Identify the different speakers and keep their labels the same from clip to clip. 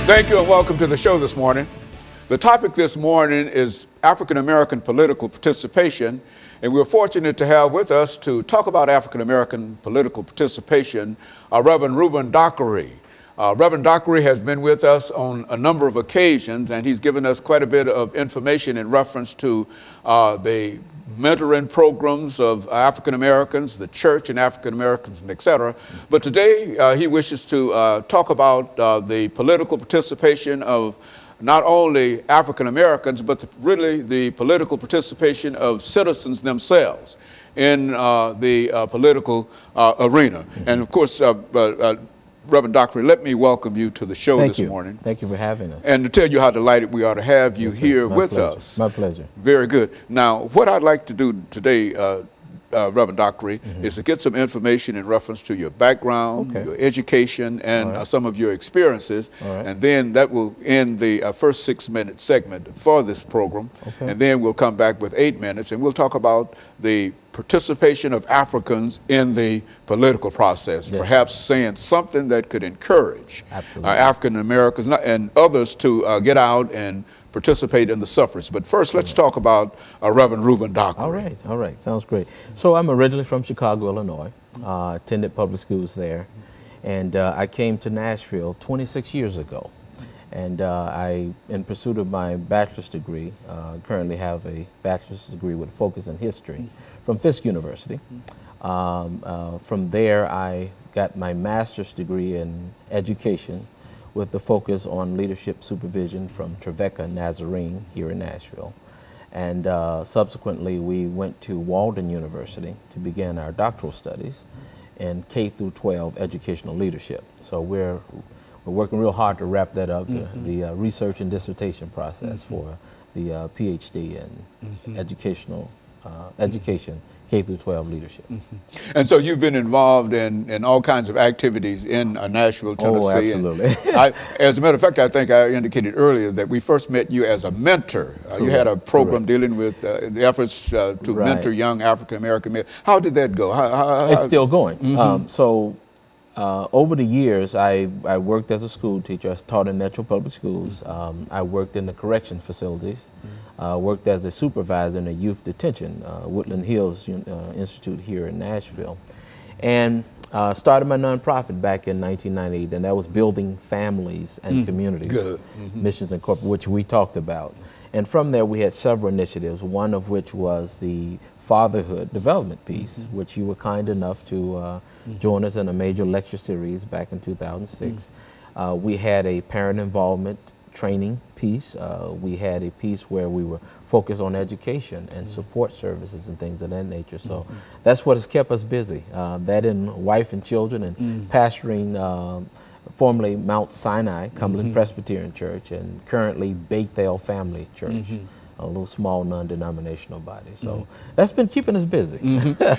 Speaker 1: Thank you and welcome to the show this morning. The topic this morning is African American political participation, and we're fortunate to have with us to talk about African American political participation, Reverend RDockery. Reverend Dockery has been with us on a number of occasions, and he's given us quite a bit of information in reference to the mentoring programs of African Americans, the church and African Americans, and et cetera. But today he wishes to talk about the political participation of not only African Americans, but really the political participation of citizens themselves in the political arena. And of course, Reverend Dockery, let me welcome you to the show this morning.
Speaker 2: Thank you for having us.
Speaker 1: And to tell you how delighted we are to have you here with us.
Speaker 2: My pleasure.
Speaker 1: Very good. Now, what I'd like to do today, Reverend Dockery, is to get some information in reference to your background, your education, and some of your experiences. And then that will end the first 6-minute segment for this program. And then we'll come back with 8 minutes, and we'll talk about the participation of Africans in the political process, perhaps saying something that could encourage African Americans and others to get out and participate in the suffrage. But first, let's talk about Reverend RDockery.
Speaker 2: All right, sounds great. So I'm originally from Chicago, Illinois, attended public schools there, and I came to Nashville 26 years ago. And I, in pursuit of my bachelor's degree, currently have a bachelor's degree with a focus in history from Fisk University. From there, I got my master's degree in education with the focus on leadership supervision from Trevecca Nazarene here in Nashville. And subsequently, we went to Walden University to begin our doctoral studies in K-12 educational leadership. So we're working real hard to wrap that up, the research and dissertation process for the PhD in education, K-12 leadership.
Speaker 1: And so you've been involved in all kinds of activities in Nashville, Tennessee.
Speaker 2: Oh, absolutely.
Speaker 1: As a matter of fact, I think I indicated earlier that we first met you as a mentor. You had a program dealing with the efforts to mentor young African American men. How did that go?
Speaker 2: It's still going. Over the years, I worked as a school teacher. I taught in Metro Public Schools. I worked in the correction facilities. Worked as a supervisor in a youth detention, Woodland Hills Institute here in Nashville. And started my nonprofit back in 1998, and that was building families and communities, missions and corporate, which we talked about. And from there, we had several initiatives, one of which was the fatherhood development piece, which you were kind enough to join us in a major lecture series back in 2006. We had a parent involvement training piece. We had a piece where we were focused on education and support services and things of that nature. So that's what has kept us busy. That and wife and children and pastoring formerly Mount Sinai Cumberland Presbyterian Church and currently Bethel Family Church. A little small non-denominational body. So that's been keeping us busy.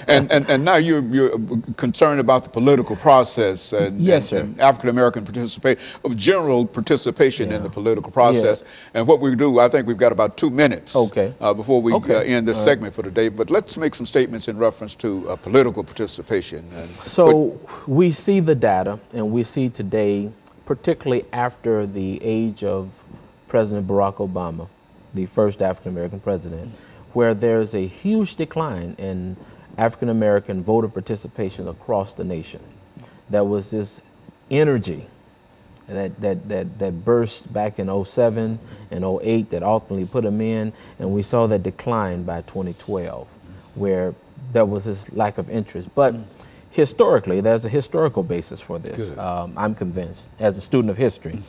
Speaker 1: And now you're concerned about the political process and, and African-American participation, of general participation in the political process. And what we do, I think we've got about 2 minutes before we end this segment for today. But let's make some statements in reference to political participation.
Speaker 2: So we see the data, and we see today, particularly after the age of President Barack Obama, the first African-American president, where there's a huge decline in African-American voter participation across the nation. There was this energy that burst back in 07 and 08 that ultimately put them in, and we saw that decline by 2012, where there was this lack of interest. But historically, there's a historical basis for this. I'm convinced, as a student of history,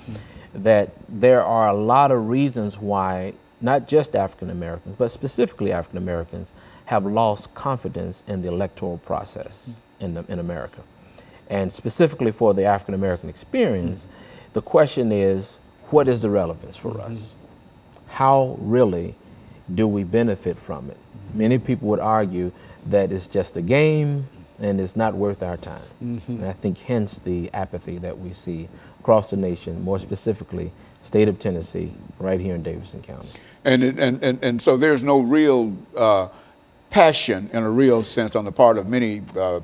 Speaker 2: that there are a lot of reasons why not just African Americans, but specifically African Americans, have lost confidence in the electoral process in America. And specifically for the African American experience, the question is, what is the relevance for us? How really do we benefit from it? Many people would argue that it's just a game and it's not worth our time. And I think hence the apathy that we see across the nation, more specifically state of Tennessee, right here in Davidson County.
Speaker 1: And so there's no real passion in a real sense on the part of many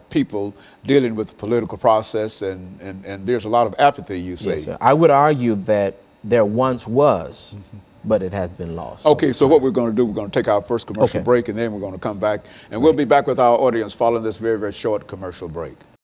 Speaker 1: people dealing with the political process, and there's a lot of apathy, you say.
Speaker 2: Yes, sir. I would argue that there once was, but it has been lost.
Speaker 1: Okay, so what we're going to do, we're going to take our first commercial break, and then we're going to come back, and we'll be back with our audience following this very, very short commercial break.